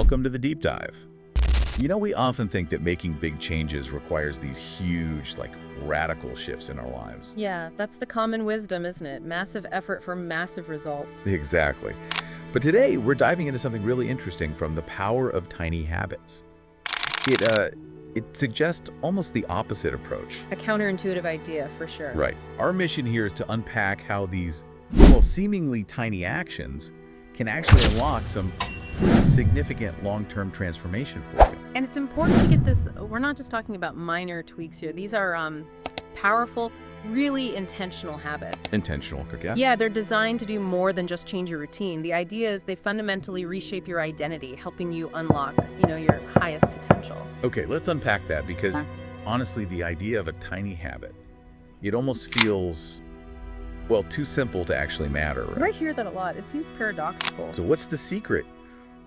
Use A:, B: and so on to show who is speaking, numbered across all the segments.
A: Welcome to the deep dive. You know, we often think that making big changes requires these huge, radical shifts in our lives.
B: Yeah, that's the common wisdom, isn't it? Massive effort for massive results.
A: Exactly. But today, we're diving into something really interesting from the power of tiny habits. It suggests almost the opposite approach.
B: A counterintuitive idea, for sure.
A: Right. Our mission here is to unpack how these, seemingly tiny actions can actually unlock some significant long-term transformation for you.
B: And it's important to get this, we're not just talking about minor tweaks here. These are powerful, really intentional habits.
A: Intentional, yeah?
B: Yeah, they're designed to do more than just change your routine. The idea is they fundamentally reshape your identity, helping you unlock, your highest potential.
A: Okay, let's unpack that because honestly, the idea of a tiny habit, it almost feels, too simple to actually matter. Right?
B: I hear that a lot. It seems paradoxical.
A: So what's the secret?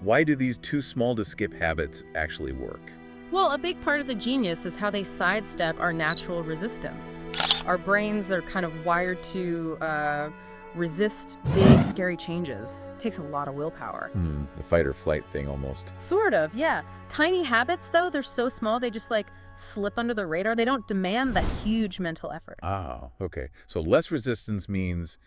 A: Why do these too small to skip habits actually work?
B: Well, a big part of the genius is how they sidestep our natural resistance. Our brains, they're kind of wired to resist big, scary changes. It takes a lot of willpower.
A: The fight or flight thing almost.
B: Sort of, yeah. Tiny habits, though, they're so small, they just slip under the radar. They don't demand that huge mental effort.
A: Oh, okay. So less resistance means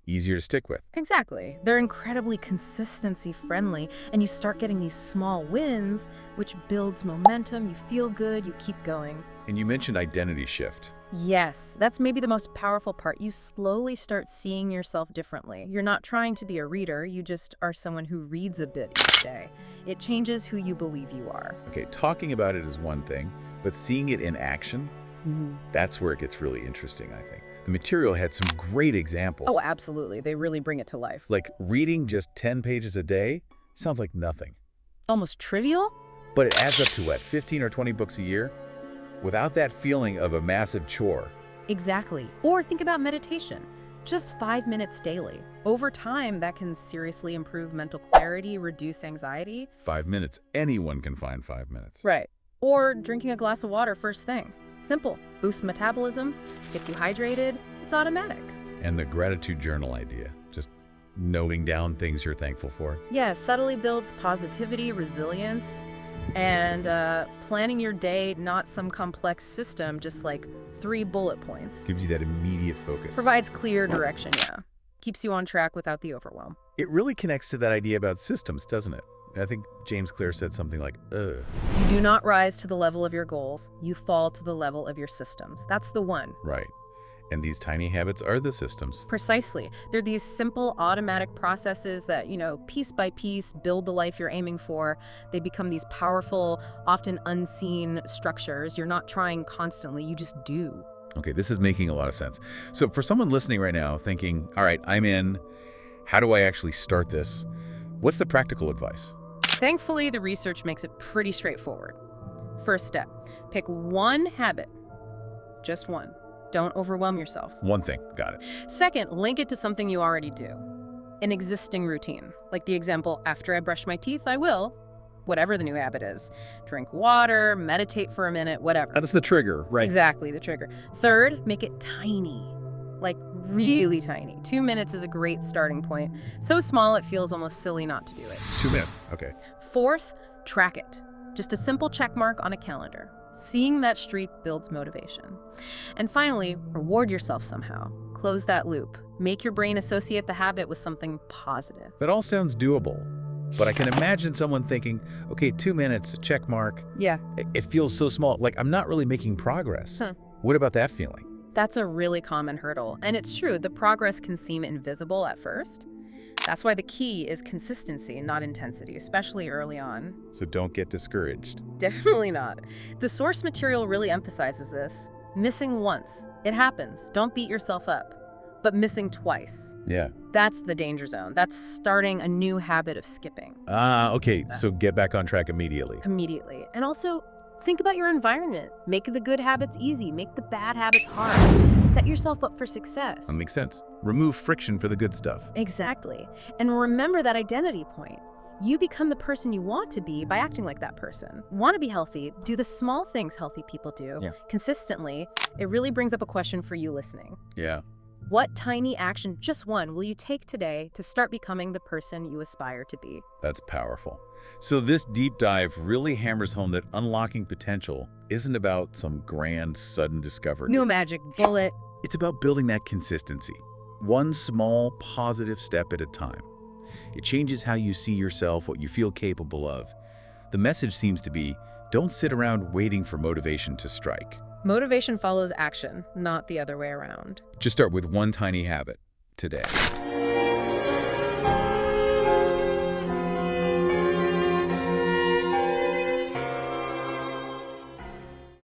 A: easier to stick with.
B: Exactly. They're incredibly consistency friendly, and you start getting these small wins, which builds momentum. You feel good, you keep going.
A: And you mentioned identity shift.
B: Yes, that's maybe the most powerful part. You slowly start seeing yourself differently. You're not trying to be a reader, you just are someone who reads a bit each day. It changes who you believe you are.
A: Okay, talking about it is one thing, but seeing it in action, that's where it gets really interesting, I think. The material had some great examples.
B: Oh, absolutely. They really bring it to life.
A: Like reading just 10 pages a day sounds like nothing.
B: Almost trivial?
A: But it adds up to what, 15 or 20 books a year? Without that feeling of a massive chore.
B: Exactly. Or think about meditation. Just 5 minutes daily. Over time, that can seriously improve mental clarity, reduce anxiety.
A: 5 minutes. Anyone can find 5 minutes.
B: Right. Or drinking a glass of water first thing. Simple. Boosts metabolism, gets you hydrated. It's automatic.
A: And the gratitude journal idea. Just noting down things you're thankful for.
B: Yeah, subtly builds positivity, resilience, and planning your day, not some complex system, just 3 bullet points.
A: Gives you that immediate focus.
B: Provides clear direction, yeah. Keeps you on track without the overwhelm.
A: It really connects to that idea about systems, doesn't it? I think James Clear said something like,
B: You do not rise to the level of your goals. You fall to the level of your systems. That's the one.
A: Right. And these tiny habits are the systems.
B: Precisely. They're these simple automatic processes that, piece by piece build the life you're aiming for. They become these powerful, often unseen structures. You're not trying constantly, you just do.
A: Okay, this is making a lot of sense. So for someone listening right now thinking, all right, I'm in, how do I actually start this? What's the practical advice?
B: Thankfully, the research makes it pretty straightforward. First step, pick one habit. Just one. Don't overwhelm yourself.
A: One thing. Got it.
B: Second, link it to something you already do. An existing routine. Like the example, after I brush my teeth, I will, whatever the new habit is. Drink water, meditate for a minute, whatever.
A: That's the trigger, right?
B: Exactly, the trigger. Third, make it tiny. Really tiny. 2 minutes is a great starting point. So small it feels almost silly not to do it.
A: 2 minutes. Okay.
B: Fourth, track it. Just a simple check mark on a calendar. Seeing that streak builds motivation. And finally, reward yourself somehow. Close that loop. Make your brain associate the habit with something positive.
A: That all sounds doable, but I can imagine someone thinking, okay, 2 minutes, check mark.
B: Yeah.
A: It feels so small, like I'm not really making progress. What about that feeling?
B: That's a really common hurdle. And it's true, the progress can seem invisible at first. That's why the key is consistency, not intensity, especially early on.
A: So don't get discouraged.
B: Definitely not. The source material really emphasizes this. Missing once. It happens. Don't beat yourself up. But missing twice.
A: Yeah.
B: That's the danger zone. That's starting a new habit of skipping.
A: Okay. So get back on track immediately.
B: Immediately. And also, think about your environment. Make the good habits easy. Make the bad habits hard. Set yourself up for success.
A: That makes sense. Remove friction for the good stuff.
B: Exactly. And remember that identity point. You become the person you want to be by acting like that person. Want to be healthy? Do the small things healthy people do consistently. It really brings up a question for you listening.
A: Yeah.
B: What tiny action, just one, will you take today to start becoming the person you aspire to be?
A: That's powerful. So this deep dive really hammers home that unlocking potential isn't about some grand, sudden discovery.
B: No magic bullet.
A: It's about building that consistency, one small, positive step at a time. It changes how you see yourself, what you feel capable of. The message seems to be, don't sit around waiting for motivation to strike.
B: Motivation follows action, not the other way around.
A: Just start with one tiny habit today.